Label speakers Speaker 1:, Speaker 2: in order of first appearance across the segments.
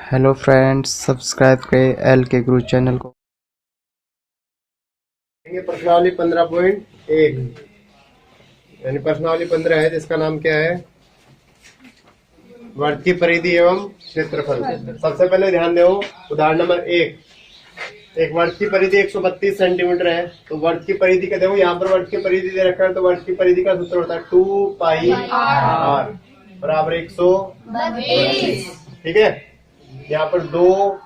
Speaker 1: Hello friends, subscribe करें L के गुरु channel को।
Speaker 2: प्रश्नावली 15.1 यानी प्रश्नावली 15 है जिसका नाम क्या है, वर्ग की परिधि एवं क्षेत्रफल। सबसे पहले ध्यान दो, उदाहरण नंबर एक वर्ग की परिधि 132 सेंटीमीटर है। तो वर्ग की परिधि का देखो, यहाँ पर वर्ग की परिधि दे रखा है, तो वर्ग की परिधि का सूत्र होता है 2πr बराबर 132। ठीक है, यहाँ पर 2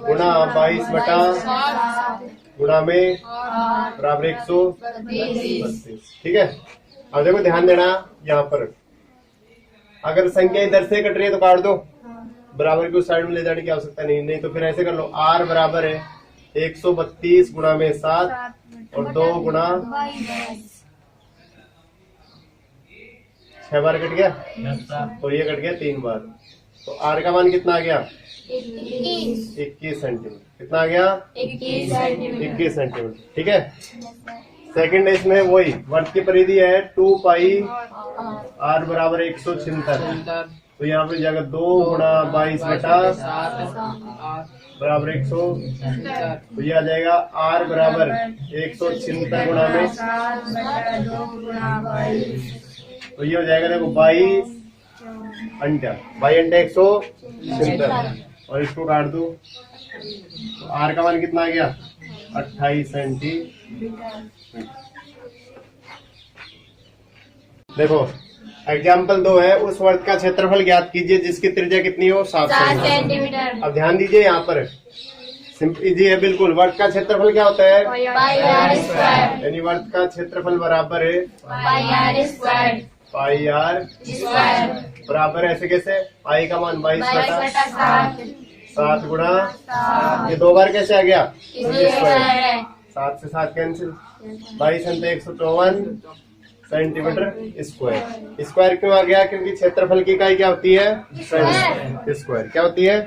Speaker 2: गुणा 22 बटा गुणा में बराबर 132। ठीक है, अब देखो ध्यान देना, यहाँ पर अगर संख्या इधर से कट रही है तो काट दो, बराबर की उस साइड में ले जाने की आवश्यकता नहीं तो फिर ऐसे कर लो, r बराबर है 132 गुणा में 7 और 2 गुणा 6 बार कट गया, तो ये कट गया 3 बार। तो r का मान कितना आ गया? 21 सेंटीमीटर। कितना आ गया? 21 सेंटीमीटर। ठीक है, सेकंड इसमें वही वर्ग की परिधि है 2πr बराबर 176। तो यहाँ पे जाएगा 2 गुणा 22 बटा बराबर 100। तो ये आ जाएगा r बराबर 176 गुणा में, तो ये हो जाएगा देखो 22 अंटा 176 और इसको काट दो, तो r का मान कितना आ गया? 28 सेंटीमीटर। देखो एग्जाम्पल 2 है, उस वर्ग का क्षेत्रफल ज्ञात कीजिए जिसकी त्रिज्या कितनी हो? 7 सेंटीमीटर। अब ध्यान दीजिए, यहाँ पर इजी है बिल्कुल। वर्ग का क्षेत्रफल क्या होता है? यानी वर्ग का क्षेत्रफल बराबर है πr बराबर ऐसे कैसे? पाई का मान 22 बटा 7 गुणा, ये 2 बार कैसे आ गया? 7 से 7 कैंसिल, 22 अंत 154 सेंटीमीटर स्क्वायर। स्क्वायर क्यों आ गया? क्योंकि क्षेत्रफल की इकाई क्या होती है? स्क्वायर। क्या होती है?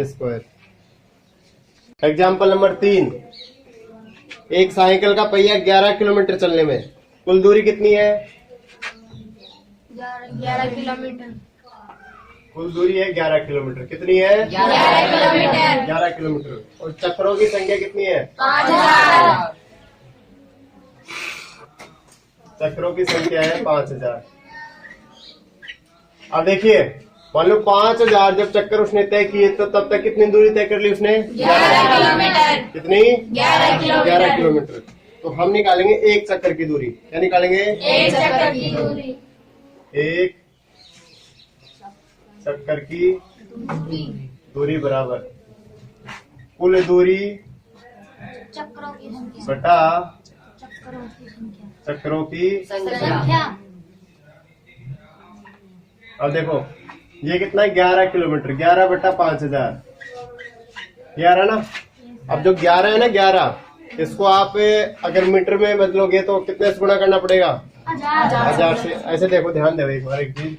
Speaker 2: स्क्वायर। एग्जाम्पल नंबर 3, एक साइकिल का पहिया 11 किलोमीटर चलने में कुल दूरी कितनी है?
Speaker 3: 11 किलोमीटर।
Speaker 2: कुल दूरी है 11 किलोमीटर। कितनी है?
Speaker 3: 11 किलोमीटर।
Speaker 2: 11 किलोमीटर। और चक्रों की संख्या कितनी है?
Speaker 3: 5000।
Speaker 2: चक्रों की संख्या है 5000। अब देखिए, मान लो 5000 जब चक्कर उसने तय किए तो तब तक कितनी दूरी तय कर ली उसने?
Speaker 3: 11 किलोमीटर।
Speaker 2: कितनी?
Speaker 3: 11
Speaker 2: किलोमीटर। तो हम निकालेंगे एक चक्कर की दूरी। क्या निकालेंगे?
Speaker 3: एक चक्कर की दूरी।
Speaker 2: एक चक्कर की दूरी बराबर कुल दूरी
Speaker 3: चक्रों की संख्या
Speaker 2: बटा
Speaker 3: चक्रों की संख्या
Speaker 2: चक्रों की। अब देखो ये कितना है? 11 किलोमीटर। 11 बटा 5000, 11 ना। अब जो 11 है ना, 11 इसको आप अगर मीटर में बदलोगे तो कितने से गुणा करना पड़ेगा? 1000 से। ऐसे देखो, ध्यान दो एक बार एक चीज,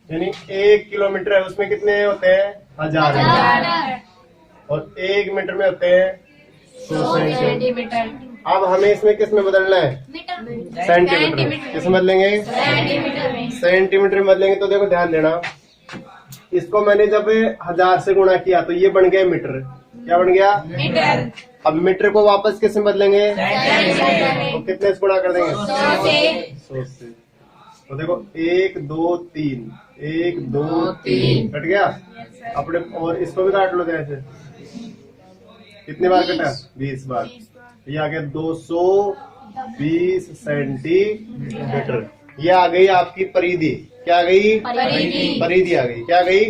Speaker 2: यानी 1 किलोमीटर है उसमें कितने होते हैं? 1000। और 1 मीटर में होते हैं 100 सेंटीमीटर। अब हमें इसमें किस में बदलना है? सेंटीमीटर में। किस में बदलेंगे? सेंटीमीटर में बदलेंगे। तो देखो ध्यान देना, इसको मैंने जब 1000 से गुणा किया तो ये बन गया मीटर। क्या बन गया? मीटर। अब मीटर को वापस किस में बदलेंगे? तो कितने से गुणा कर देंगे? 100 से। तो देखो 1 2 3, 1 2 3 कट गया अपने। और इसको भी काट लो जैसे, कितनी बार कटा? 20 बार। ये आ गया 220 सेंटीमीटर। ये आ गई आपकी परिधि। क्या आ गई? परिधि आ गई। क्या आ गई?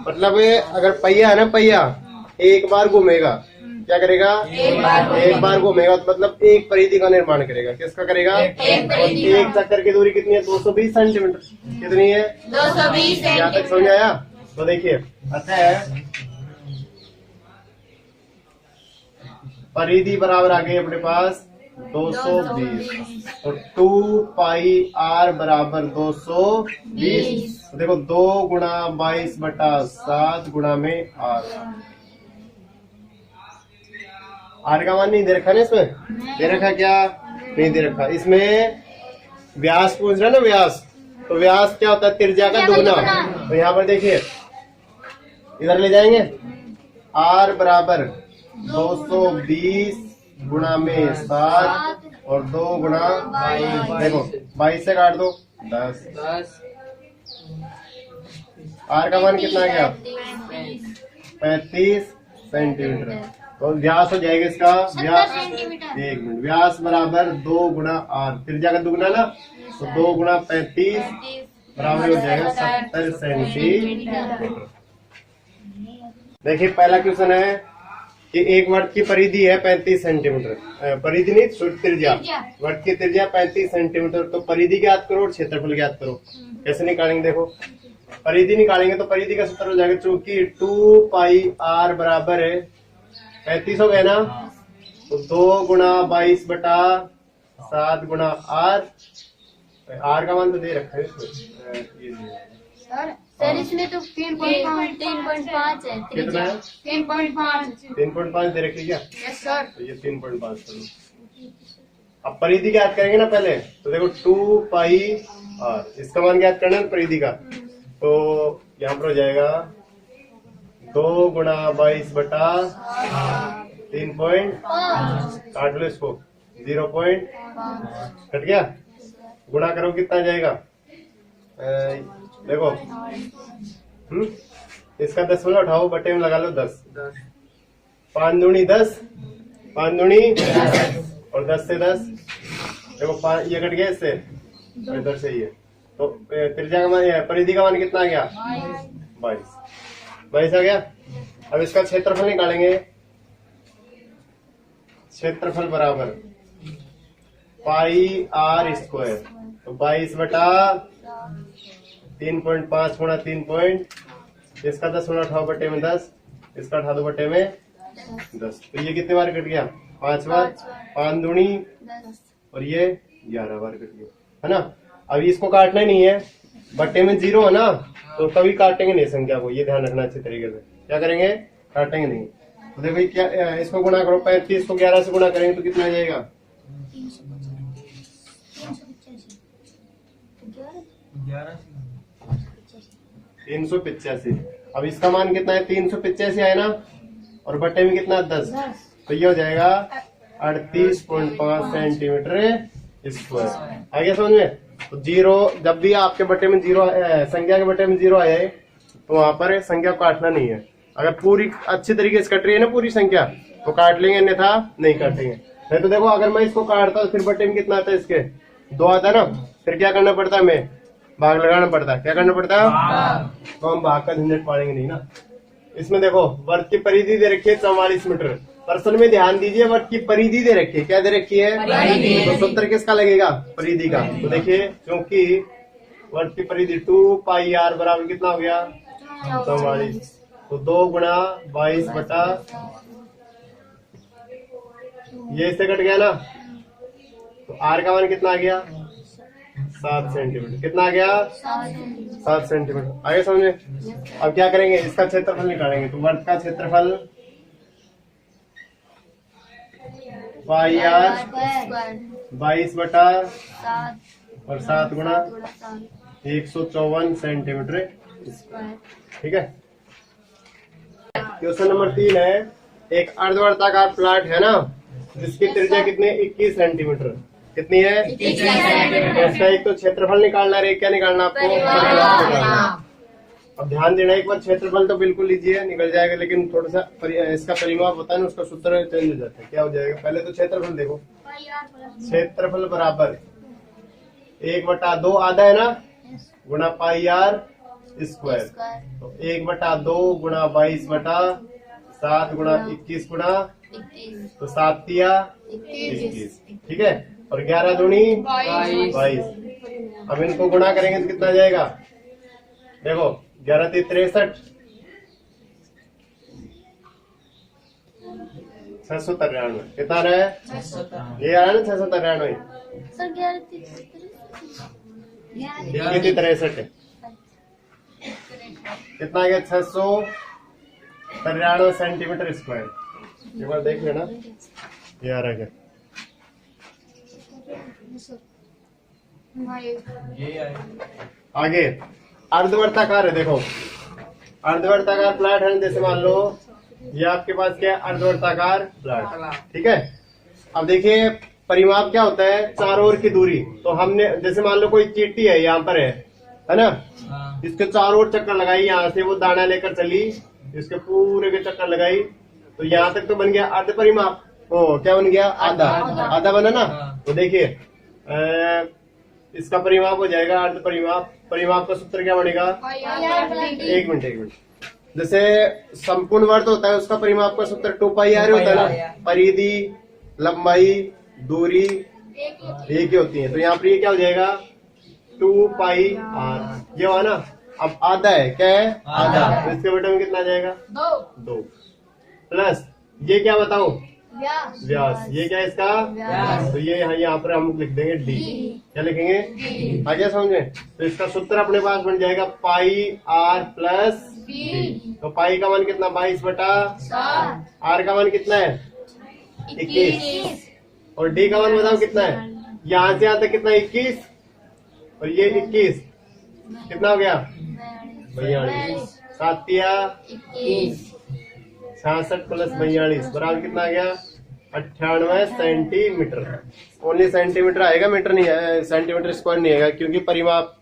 Speaker 2: मतलब अगर पहिया है ना, पहिया एक बार घूमेगा, क्या करेगा? एक बार घूमेगा तो मतलब एक परिधि का निर्माण करेगा। किसका करेगा? एक चक्कर की दूरी कितनी है? 220 सेंटीमीटर। कितनी है?
Speaker 3: 220।
Speaker 2: यहाँ तक समझ आया? तो देखिए, अच्छा है, परिधि बराबर आ गई अपने पास 220 और 2πr बराबर 220। तो देखो 2 गुणा 22 बटा 7 गुणा में r का मान नहीं दे रखा ना इसमें? दे रखा? क्या नहीं दे रखा? इसमें व्यास पूछ रहा है ना, व्यास। तो व्यास क्या होता है? त्रिज्या का दुगना। तो यहाँ पर देखिए इधर ले जाएंगे। R बराबर 220 गुणा में 7 और 2 गुणा 22। देखो 22 से काट दो 10। R का मान कितना आ गया? 35 सेंटीमीटर। तो व्यास हो जाएगा इसका
Speaker 3: 70 सेंटीमीटर।
Speaker 2: 1 मिनट। व्यास बराबर 2 गुणा R, त्रिज्या का दुगना ना, तो 2 गुणा 35 बराबर हो जाएगा 70 सेंटीमीटर। देखिए पहला क्वेश्चन है कि एक वर्ग की परिधि है 35 सेंटीमीटर, परिधि नहीं त्रिज्या, वर्ग की त्रिज्या 35 सेंटीमीटर। तो परिधि ज्ञात करो और क्षेत्रफल ज्ञात करो। कैसे निकालेंगे? देखो परिधि निकालेंगे तो परिधि का सूत्र हो जाएगा, चूंकि 2 पाई R बराबर है 35 हो गया ना, तो 2 गुणा 22 बटा 7 गुणा R का मान तो दे रखा है इसमें।
Speaker 3: सर इसमें तो 3.5 है।
Speaker 2: कितना है? 3.5 दे रखी क्या?
Speaker 3: Yes sir.
Speaker 2: तो ये 3.5 करो। अब परिधि ज्ञात करेंगे ना पहले, तो देखो 2 पाई R, इसका मान ज्ञात करना है परिधि का। तो यहाँ पर हो जाएगा 2 गुणा 22 बटा 3 काट लो इसको, 0 कट गया। गुणा करो कितना आ जाएगा? देखो इसका 10 वाला उठाओ, बटे में लगा लो 10। 5 दूनी 10, 5 दूनी और 10 से 10। देखो 5 ये कट गया इससे, इधर से ये। तो त्रिज्या का मान, परिधि का मान कितना आ गया? 22 आ गया। अब इसका क्षेत्रफल निकालेंगे। क्षेत्रफल बराबर पाई R स्क्वायर, तो 22 बटा 3.5 गुणा 3 इसका 10 गुणा उठाओ बटे में 10, इसका उठा दो बटे में 10। तो ये कितने बार कट गया? 5 बार। 5 दूनी और ये 11 बार कट गया, है ना। अभी इसको काटना ही नहीं है, बटे में 0 है ना, तो कभी काटेंगे नहीं संख्या को, ये ध्यान रखना अच्छे तरीके से। क्या करेंगे? काटेंगे नहीं। तो देखो क्या, इसको गुणा करो, 35 को 11 से गुणा करेंगे तो कितना आ जाएगा? 385। अब इसका मान कितना है? 385 है ना, और बटे में कितना? 10। तो ये हो जाएगा 38.5 सेंटीमीटर स्क्वायर। आ गया समझ में? तो 0, जब भी आपके बटे में 0, संख्या के बटे में 0 आ जाए तो वहां पर संख्या को काटना नहीं है। अगर पूरी अच्छी तरीके से कट रही है ना पूरी संख्या, तो काट लेंगे, अन्यथा नहीं काटेंगे। नहीं तो देखो अगर मैं इसको काटता हूँ फिर बटे में कितना आता है? इसके 2 आता है ना, फिर क्या करना पड़ता है? हमें भाग लगाना पड़ता है। क्या करना पड़ता है? तो हम भाग का झंझट पाड़ेंगे नहीं ना। इसमें देखो वर्ग की परिधि दे रखी है 44 मीटर। प्रश्न में ध्यान दीजिए, वर्ग की परिधि दे रखी है। क्या दे रखी है? तो सूत्र किसका लगेगा? परिधि का। तो देखिए क्योंकि वर्ग की परिधि 2 पाई R बराबर कितना हो गया? 44। तो 2 गुणा 22 बटा, ये इससे कट गया ना, तो R का मान कितना आ गया? 7 सेंटीमीटर। कितना आ गया? 7 सेंटीमीटर। आगे समझे? अब क्या करेंगे? इसका क्षेत्रफल निकालेंगे। तो वर्ग का क्षेत्रफल पाई R 22 बटा और 7 गुणा 154 सेंटीमीटर स्क्वायर। ठीक है। क्वेश्चन नंबर 3 है, एक अर्धवर्ताकार प्लॉट है ना, जिसकी त्रिज्या कितनी? 21 सेंटीमीटर। कितनी है? 21 सेंटीमीटर। इसका एक तो क्षेत्रफल निकालना है, क्या निकालना आपको? परिमाप निकालना। अब ध्यान देना, एक बार क्षेत्रफल तो बिल्कुल लीजिए, निकल जाएगा, लेकिन थोड़ा सा इसका परिमाप होता है ना, उसका सूत्र चेंज हो जाता है। क्या हो जाएगा? पहले तो क्षेत्रफल देखो, क्षेत्रफल बराबर 1/2 आधा है ना, गुणा पाई R स्क्वायर। तो 1/2 गुणा 22 बटा 7 गुणा 21 गुणा, तो 7 तिया 21। ठीक है। और 11 दूनी 22। अब इनको गुणा करेंगे तो कितना आ जाएगा? देखो 11 × 63, 693। कितना रहा है? ये आ रहा है ना 693। कितनी 63 है? कितना आ गया? 693 सेंटीमीटर स्क्वायर। एक बार देख लेना, ये आ रहा है क्या? आगे अर्धवर्ताकार है। देखो अर्धवर्ताकार प्लाट है, जैसे मान लो ये आपके पास क्या है, अर्धवर्ताकार प्लाट। ठीक है, अब देखिए परिमाप क्या होता है, चारों ओर की दूरी। तो हमने जैसे मान लो कोई चींटी है यहाँ पर है ना, इसके चारों ओर चक्कर लगाई, यहाँ से वो दाना लेकर चली, इसके पूरे के चक्कर लगाई, तो यहाँ तक तो बन गया अर्ध परिमाप। ओ क्या बन गया, आधा, आधा बना ना। तो देखिए इसका परिमाप हो जाएगा अर्ध परिमाप। परिमाप का सूत्र क्या बनेगा, एक मिनट, जैसे संपूर्ण वर्त होता है उसका परिमाप का सूत्र 2πr होता है ना, परिधि, लंबाई, दूरी एक ही होती है। तो यहाँ पर ये क्या हो जाएगा, 2πr, ये हुआ ना। अब आधा है, क्या है, आधा, तो इसके बेटे में कितना आ जाएगा, 2 प्लस ये क्या बताओ, व्यास। ये क्या है इसका व्यास। तो ये यहाँ पर हम लिख देंगे डी। क्या लिखेंगे, आ गया समझ में। तो इसका सूत्र अपने पास बन जाएगा πr प्लस डी। तो पाई का मान कितना, 22/7, आर का मान कितना है, 21, और डी का मान बताओ कितना है, यहाँ से यहाँ तक कितना, 21, और ये 21 कितना हो गया, 42, 7 66 प्लस 42 बराबर कितना आ गया, 98 सेंटीमीटर। ओनली सेंटीमीटर आएगा, मीटर नहीं है, सेंटीमीटर स्क्वायर नहीं आएगा, क्योंकि परिमाप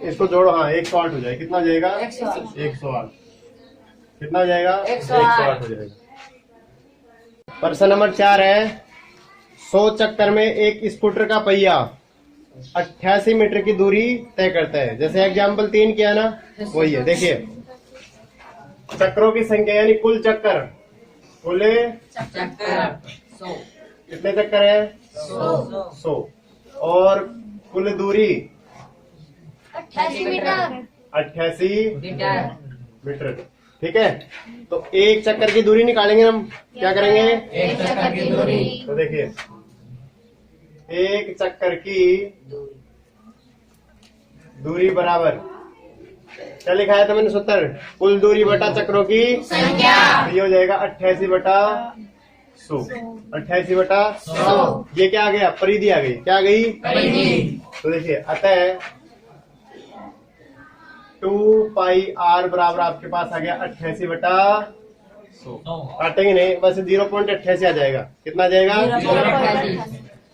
Speaker 2: इसको जोड़ो, हाँ 108 हो जाएगा। कितना हो जाएगा, 108। कितना हो जाएगा, 108 हो जाएगा। प्रश्न नंबर 4 है, 100 चक्कर में एक स्कूटर का पहिया 88 मीटर की दूरी तय करता है। जैसे एग्जाम्पल 3 किया ना, वही है। देखिए चक्रों की संख्या यानी कुल चक्कर, कुल कितने चक्कर है, 100, और कुल दूरी 88 मीटर। ठीक है, तो एक चक्कर की दूरी निकालेंगे हम, क्या करेंगे, एक चक्कर की दूरी। तो देखिए एक चक्कर की दूरी बराबर क्या लिखाया था मैंने सूत्र, कुल दूरी बटा चक्रों की संख्या। तो ये हो जाएगा 88/100, 88/100। ये क्या आ गया, परिधि आ गई। क्या आ गई, परिधि। तो देखिए अतः 2πr बराबर आपके पास आ गया 88/100। काटेंगे नहीं, बस 0.88 आ जाएगा। कितना आ जाएगा,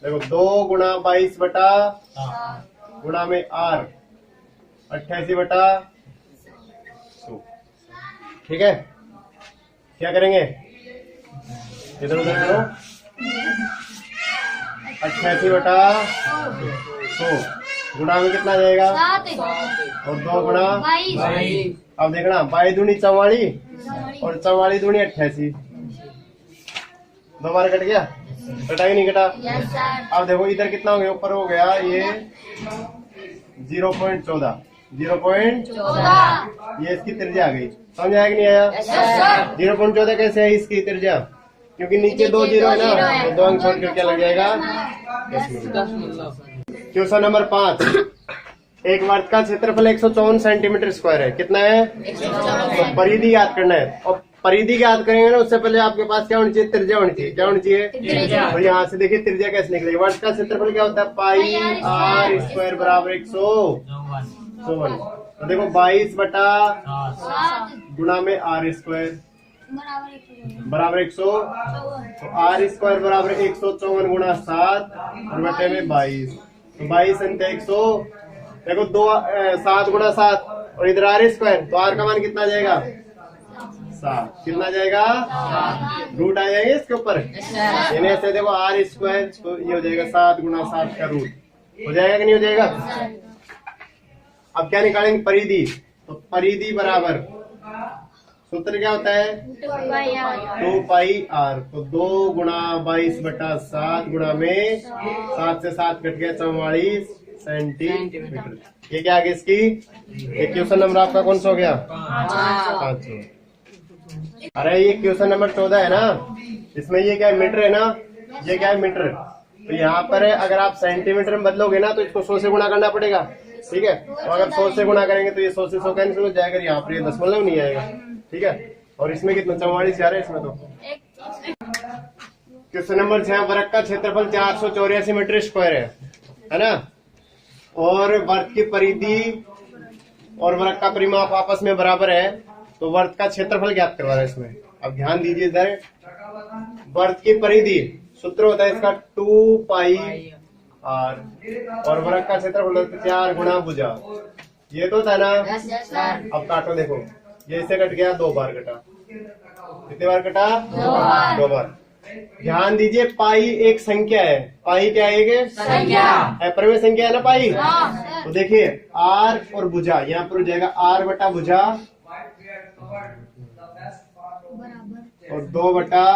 Speaker 2: देखो 2 गुणा 22/, गुणा में r 88/100। ठीक है, क्या करेंगे, इधर उधर करो, 88/100 गुणा में कितना जाएगा, 7, और 2 गुणा 22। अब देखना 22 दूनी 44 और 44 दूनी 88, 2 बार कट गया, कटा कि नहीं कटा। अब देखो इधर कितना हो गया, ऊपर हो गया ये 0.14, 0.14, ये इसकी त्रिज्या आ गई। समझ आया कि नहीं आया, 0.14 कैसे है इसकी त्रिज्या, क्योंकि नीचे 2 0 है ना, तो 2 अंक छोड़ कर क्या लग जाएगा, 10। क्वेश्चन नंबर 5, एक वर्ग का क्षेत्रफल 154 सेंटीमीटर स्क्वायर है। कितना है, तो परिधि याद करना है, और परिधि याद करेंगे ना उससे पहले आपके पास क्या होनी चाहिए, त्रिज्या होनी चाहिए। क्या होनी चाहिए, तो यहाँ से देखिए त्रिज्या कैसे निकलेगी। वर्ग का क्षेत्रफल क्या होता है, πr² बराबर 154। तो देखो 22/7 गुणा में r² बराबर 100, तो r² बराबर 154 गुणा 7 और बटे में 22, तो 22 अंते 100। देखो 7 गुणा 7 और इधर r², तो r का मान कितना जाएगा, 7। कितना जाएगा, रूट आ जाएगा इसके ऊपर, यानी ऐसे देखो r², तो ये हो जाएगा 7 गुणा 7 का रूट। हो जाएगा कि नहीं हो जाएगा। अब क्या निकालेंगे, परिधि। तो परिधि बराबर सूत्र क्या होता है, 2πr, तो 2 गुणा 22/7 गुणा में 7 से 7 कट गया 44 सेंटीमीटर। ये क्या आ गया इसकी, क्वेश्चन नंबर आपका कौन सा हो गया, 5। अरे ये क्वेश्चन नंबर 14 है ना, इसमें ये क्या है, मीटर है ना, ये क्या है, मीटर। तो यहाँ पर अगर आप सेंटीमीटर में बदलोगे ना, तो इसको 100 से गुणा करना पड़ेगा। ठीक है, तो अगर 100 से गुणा करेंगे तो ये 100 से 100 कैंसिल हो जाएगा, यहाँ पर ये दशमलव नहीं आएगा। ठीक है, और इसमें कितना 44 आ रहा है इसमें। तो क्वेश्चन नंबर 6, वर्ग का क्षेत्रफल 484 मीटर स्क्वायर है ना, और वर्ग की परिधि और वृत्त का परिमाप आपस में बराबर है, तो वृत्त का क्षेत्रफल ज्ञात करवा रहा है इसमें। अब ध्यान दीजिए इधर, वृत्त की परिधि सूत्र होता है इसका 2 पाई आर, और वृत्त का क्षेत्रफल होता है 4 गुणा भुजा। ये तो था ना।
Speaker 3: Yes sir.
Speaker 2: अब काटो, देखो ये इससे कट गया, 2 बार कटा। कितने बार कटा? 2 बार। ध्यान दीजिए, पाई एक संख्या है। पाई क्या है? एक
Speaker 3: संख्या।
Speaker 2: परिमेय संख्या है ना पाई।
Speaker 3: हाँ
Speaker 2: तो देखिए आर और भुजा यहाँ पर हो जाएगा आर बटा भुजा और 2 बटा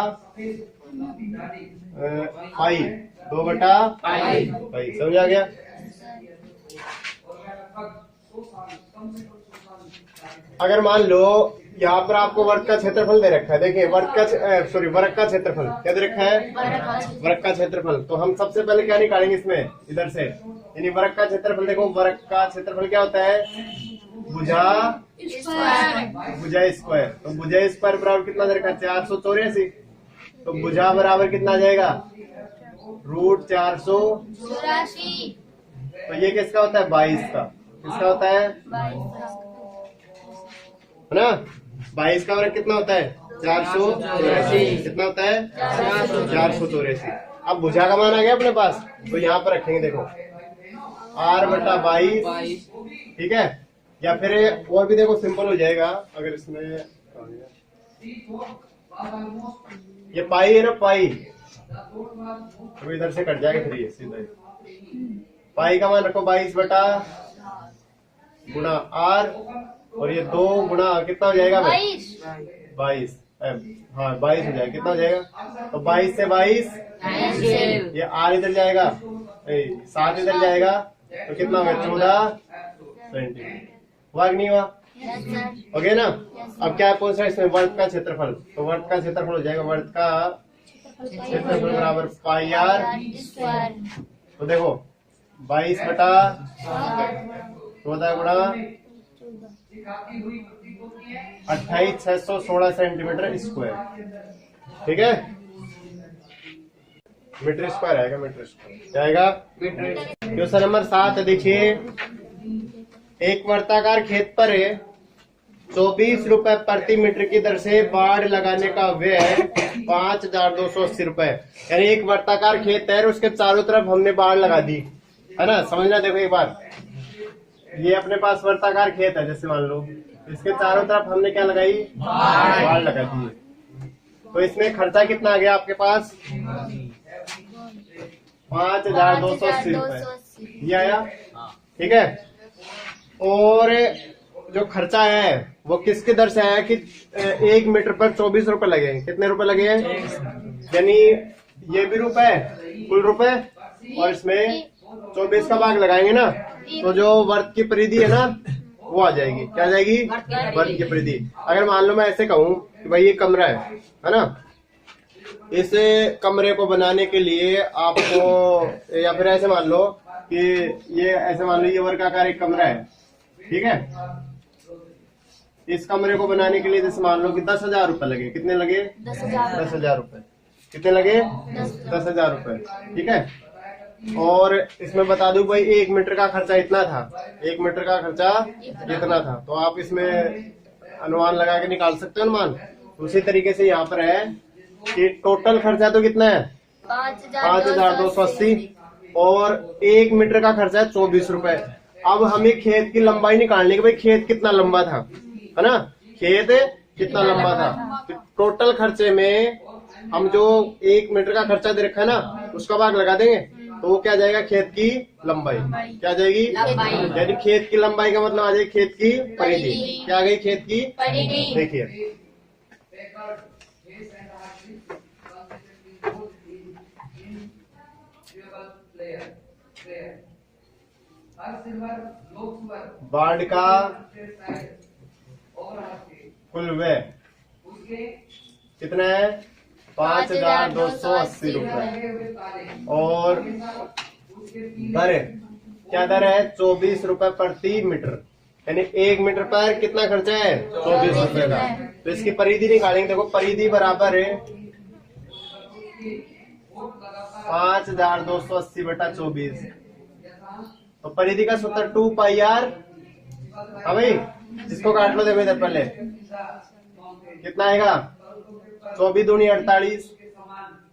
Speaker 2: पाई, 2 बटा पाई। समझ आ गया? अगर मान लो यहाँ पर आपको वर्ग का क्षेत्रफल दे रखा है, देखिए वर्ग का क्षेत्रफल क्या दे रखा है? वर्ग का क्षेत्रफल। तो हम सबसे पहले क्या निकालेंगे इसमें, इधर से, यानी वर्ग का क्षेत्रफल। देखो वर्ग का क्षेत्रफल क्या होता है? भुजा स्क्वायर। तो भुजा स्क्वायर बराबर कितना दे रखा है? 484। तो भुजा बराबर कितना आ जाएगा? √484। तो ये किसका होता है? 22 का। किसका होता है? है ना? 22 का वर्ग कितना होता है? 484। कितना होता है? 484। अब भुजा का मान आ गया अपने पास, तो यहाँ पर रखेंगे, देखो r बटा 22, ठीक है। या फिर और भी देखो सिंपल हो जाएगा, अगर इसमें ये पाई है ना, पाई तो इधर से कट जाएगा, फिर ये सीधा पाई का मान रखो 22 बटा गुणा r, और ये 2 गुणा कितना हो जाएगा? 22। हाँ 22 हो जाएगा। कितना हो जाएगा? तो 22 से 22, ये r इधर जाएगा, 7 इधर जाएगा, तो कितना होगा? 14 सेंटीमीटर। हुआ कि नहीं हुआ? ओके ना। अब क्या पूछ रहा है इसमें? वर्ग का क्षेत्रफल। तो वर्ग का क्षेत्रफल हो जाएगा, वर्ग का क्षेत्रफल बराबर पाई आर। तो देखो 22 बटा 14 गुणा 28,616 सेंटीमीटर स्क्वायर, ठीक है। मीटर स्क्वायर आएगा, मीटर स्क्वायर जाएगा। क्वेश्चन नंबर 7 देखिए, एक वर्ताकार खेत पर 24 रुपए प्रति मीटर की दर से बाढ़ लगाने का व्यय 5,280 रुपए। यानी एक वर्ताकार खेत है, उसके चारों तरफ हमने बाढ़ लगा दी, है ना। समझना, देखो एक बार, ये अपने पास वर्ताकार खेत है, जैसे मान लो इसके चारों तरफ हमने क्या लगाई? बाढ़ लगा दी। तो इसमें खर्चा कितना आ गया आपके पास? 5,280 रुपए ये आया, ठीक है। और जो खर्चा है वो किसके दर से आया कि 1 मीटर पर 24 रुपए लगे। कितने रुपए लगे हैं? यानी ये भी रुपए, कुल रुपए, और इसमें 24 का भाग लगाएंगे ना, तो जो वर्ग की परिधि है ना वो आ जाएगी। क्या आ जाएगी? वर्ग की परिधि। अगर मान लो मैं ऐसे कहूँ कि भाई ये कमरा है ना, इस कमरे को बनाने के लिए आपको, या फिर ऐसे मान लो कि ये ऐसे मान लो ये वर्गाकार एक कमरा है, ठीक है। इस कमरे को बनाने के लिए जैसे मान लो कि 10,000 रुपए लगे। कितने लगे? 10,000 रुपए। कितने लगे? 10,000 रुपए, ठीक है। और इसमें बता दूं भाई 1 मीटर का खर्चा इतना था, 1 मीटर का खर्चा इतना था। तो आप इसमें अनुमान लगा के निकाल सकते हो अनुमान। उसी तरीके से यहाँ पर है कि टोटल खर्चा तो कितना है? 5,280, और 1 मीटर का खर्चा है 24 रुपए। अब हमें खेत की लंबाई निकालनी है कि भाई खेत कितना लंबा था, है ना, खेत कितना लंबा था। तो टोटल खर्चे में हम जो 1 मीटर का खर्चा दे रखा है ना, उसका भाग लगा देंगे, तो वो क्या जाएगा? खेत की लंबाई। क्या जाएगी? यानी खेत की लंबाई का मतलब आ जाएगी खेत की परिधि। क्या आ गई? खेत की परिधि। देखिए बाढ़ का कुल व्यय कितना है? 5,280 रुपए, और दर क्या दर है? 24 रुपए प्रति मीटर। यानी 1 मीटर पर कितना खर्चा है? 24 रुपए का। तो इसकी परिधि निकालेंगे। देखो परिधि बराबर है 5,280 बटा 24। तो परिधि का सूत्र 2 पाई आर हाँ भाई, इसको काट लो, देखो इधर पहले कितना आएगा। 24 दूनी 48,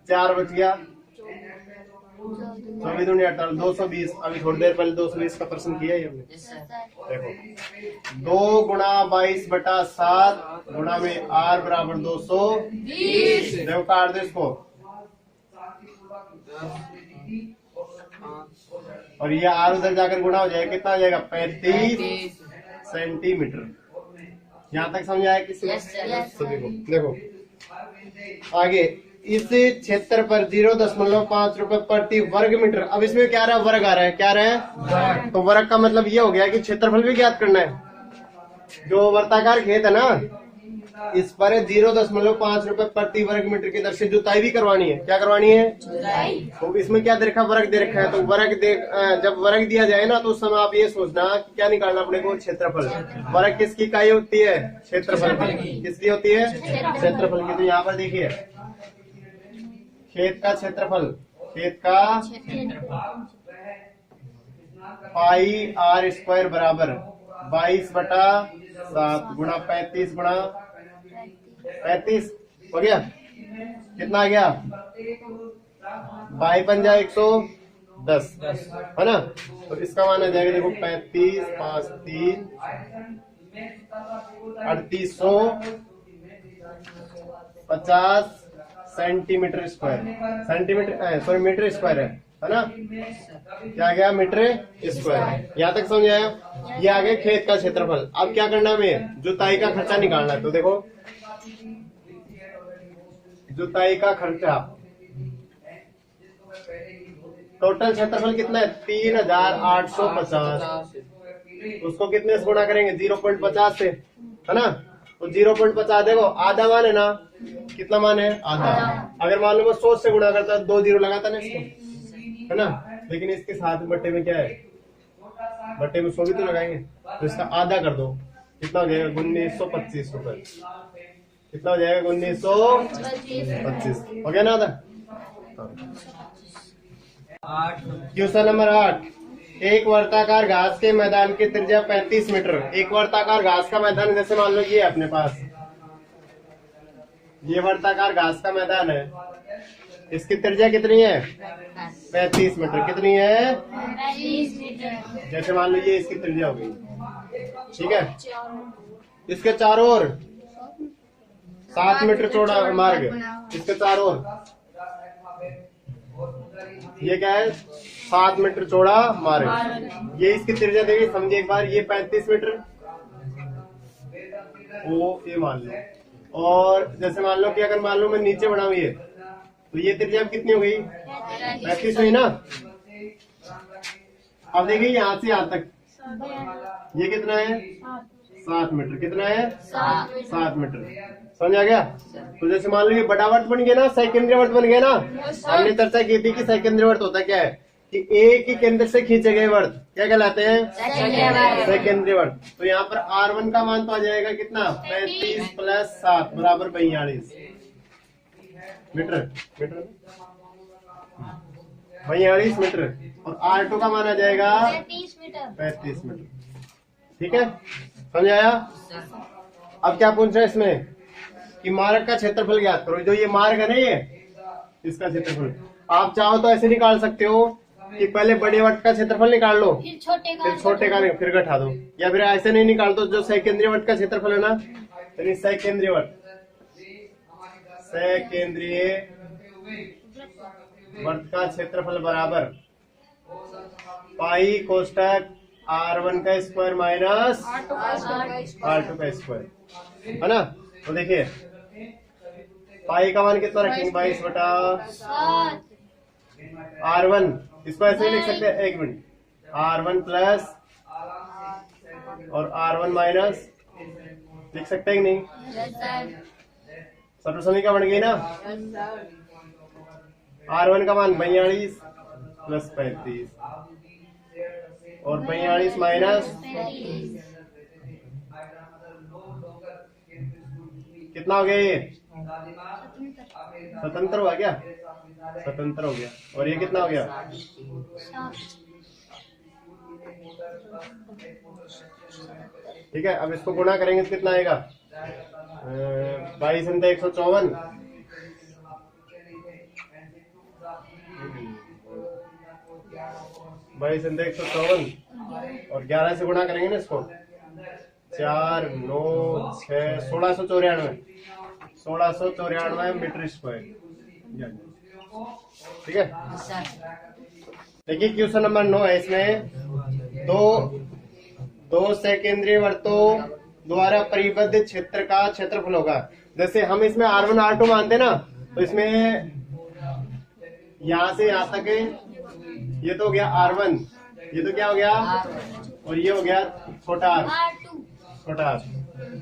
Speaker 2: 4 बच गया। 24 दूनी 48, 220। अभी थोड़ी देर पहले 220 का प्रश्न किया ही हमने। देखो 2 गुणा 22/7 गुणा में r बराबर 220। देखो काट दो इसको, और ये r उधर जाकर गुणा हो जाएगा, कितना हो जाएगा 35 सेंटीमीटर। यहाँ तक समझ आया किसी को? सभी को। देखो आगे, इस क्षेत्र पर 0.5 रुपए प्रति वर्ग मीटर। अब इसमें क्या रहा है, वर्ग आ रहा है, क्या रहा है वर्ग। तो वर्ग का मतलब ये हो गया कि क्षेत्रफल भी ज्ञात करना है। जो वर्ताकार खेत है ना, इस पर 0.5 रुपए प्रति वर्ग मीटर की दर से जुताई भी करवानी है। क्या करवानी है? जुताई। तो इसमें क्या दे रखा, वर्ग दे रखा है। तो वर्ग जब वर्ग दिया जाए ना, तो उस समय आप ये सोचना कि क्या निकालना अपने को, क्षेत्रफल। वर्ग किसकी इकाई होती है? क्षेत्रफल की। किसकी होती है? क्षेत्रफल की। तो यहाँ पर देखिए, खेत का क्षेत्रफल, खेत का पाई r स्क्वायर बराबर 22/7 गुणा 35 गुणा 35 हो गया। कितना आ गया? 22 110 है ना। तो इसका मान आ जाएगा, देखो 35 5 3 3850 centimetre square. Centimetre sorry metre square है ना। क्या आ गया? Metre square. यहाँ तक समझ आया? ये आ गया खेत का क्षेत्रफल। अब क्या करना है, हमें जुताई का खर्चा निकालना है। तो देखो जुताई का खर्चा, टोटल क्षेत्रफल कितना है? 3850। उसको कितने से गुणा करेंगे? 0.50 से, है ना। तो 0.50 देखो आधा मान है ना, कितना मान है? आधा। अगर मान लो मैं 100 से गुणा करता, 2 जीरो लगाता ना इसको, है ना। लेकिन इसके साथ बट्टे में क्या है, बट्टे में 100 भी तो लगाएंगे। तो इसका आधा कर दो, कितना हो जाएगा? 1925 रुपए। कितना हो जाएगा? 1925 हो गया ना आधा। क्वेश्चन नंबर 8, एक वर्ताकार घास के मैदान की त्रिज्या 35 मीटर। एक वर्ताकार घास का मैदान, जैसे मान लो ये अपने पास ये वर्ताकार घास का मैदान है, इसकी त्रिज्या कितनी है? 35 मीटर। कितनी है?
Speaker 3: 35 मीटर।
Speaker 2: जैसे मान लो ये इसकी त्रिज्या हो गई, ठीक है। इसके चारों ओर 7 मीटर चौड़ा मार्ग, इसके चारों ओर ये क्या है? 7 मीटर चौड़ा मार्ग। ये इसकी त्रिज्या देखिए, समझिए एक बार, ये 35 मीटर वो ये मान लो। और जैसे मान लो कि अगर मान लो मैं नीचे बढ़ाऊं ये, तो ये त्रिज्या कितनी हो गई? 35 हुई ना। अब देखिए यहाँ से यहाँ तक ये कितना है? 7 मीटर। कितना है? 7 मीटर। समझ आ गया? तो जैसे मान लो ये बड़ा वर्त बन गया ना, सेकेंडरी वर्त बन गया ना। हमने चर्चा की थी कि सेकेंडरी वर्त होता क्या है, कि एक ही केंद्र से खींचे गए वर्त क्या कहलाते हैं? सेकेंडरी वर्त। तो यहाँ पर R1 का मान तो आ जाएगा कितना? 35 + 7 बराबर 42 मीटर। 42 मीटर। और R2 का मान आ जाएगा 35 मीटर। ठीक है, समझ आया? अब क्या पूछ रहे हैं इसमें कि मार्ग का क्षेत्रफल ज्ञात करो। जो ये मार्ग है ना, ये इसका क्षेत्रफल आप चाहो तो ऐसे निकाल सकते हो कि पहले बड़े वट का क्षेत्रफल निकाल लो, फिर छोटे का फिर घटा दो, या फिर ऐसे नहीं निकाल दो। जो सेकेंद्रीय वट का क्षेत्रफल है ना, यानी सेकेंद्रीय वट का क्षेत्रफल बराबर पाई कोष्टक R1 का स्क्वायर माइनस R2 का स्क्वायर, है ना। तो देखिए पाई का मान कितना रखेंगे? 22/7 R1। इसको ऐसे ही लिख सकते हैं, 1 मिनट, R1 प्लस और R1 माइनस लिख सकते हैं कि नहीं? सर्वसमीकरण बन गई ना। R1 का मान 42 + 35 और 42 माइनस कितना हो गया? ये स्वतंत्र हुआ क्या? स्वतंत्र हो गया। और ये कितना हो गया? ठीक है, अब इसको गुणा करेंगे तो कितना आएगा? 22 × 154, 22 × 154 और 11 से गुणा करेंगे ना इसको, 4 9 6 1694 मीटर स्क्वायर। ठीक है, देखिए क्वेश्चन नंबर 9 है। इसमें दो सकेंद्रीय वृत्तों द्वारा परिबद्ध क्षेत्र का क्षेत्रफल होगा। जैसे हम इसमें R1 R2 मानते ना, तो इसमें यहां से यहां तक ये तो हो गया R1, ये तो क्या हो गया, और ये हो गया छोटा r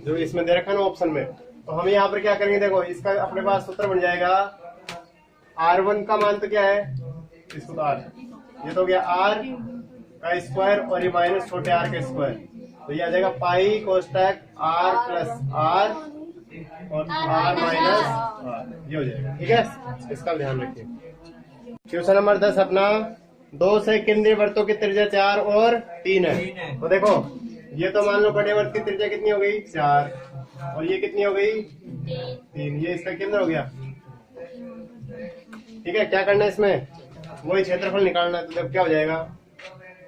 Speaker 2: जो इसमें दे रखा है ना ऑप्शन में। तो हम यहाँ पर क्या करेंगे, देखो इसका अपने पास सूत्र बन जाएगा। R1 का मान तो क्या है, इसको तो R, ये तो हो गया R का स्क्वायर और ये माइनस छोटे r का स्क्वायर, तो ये आ जाएगा पाई कोष्टक R प्लस R और R माइनस R, ये हो जाएगा। ठीक है, इसका ध्यान रखिए। क्वेश्चन नंबर 10 अपना, 2 सकेंद्रीय वृत्तों की त्रिज्या 4 और 3 है। तो देखो ये तो मान लो बड़े वृत्त की त्रिज्या कितनी हो गई, 4, और ये कितनी हो गई, 3, ये इसका केंद्र हो गया। ठीक है, क्या करना है इसमें, वही क्षेत्रफल निकालना है। तो जब क्या हो जाएगा,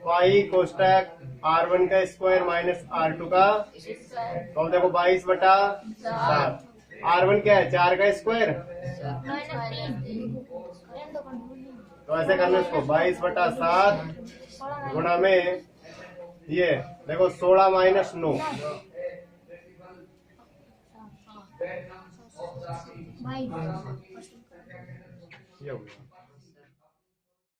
Speaker 2: पाई कोष्टक R1 का स्क्वायर माइनस R2 का, तो देखो 22/7, R1 क्या है, 4 का स्क्वायर, तो ऐसे करना इसको 22/7 गुणा में ये देखो 16 माइनस 9, ये हो गया।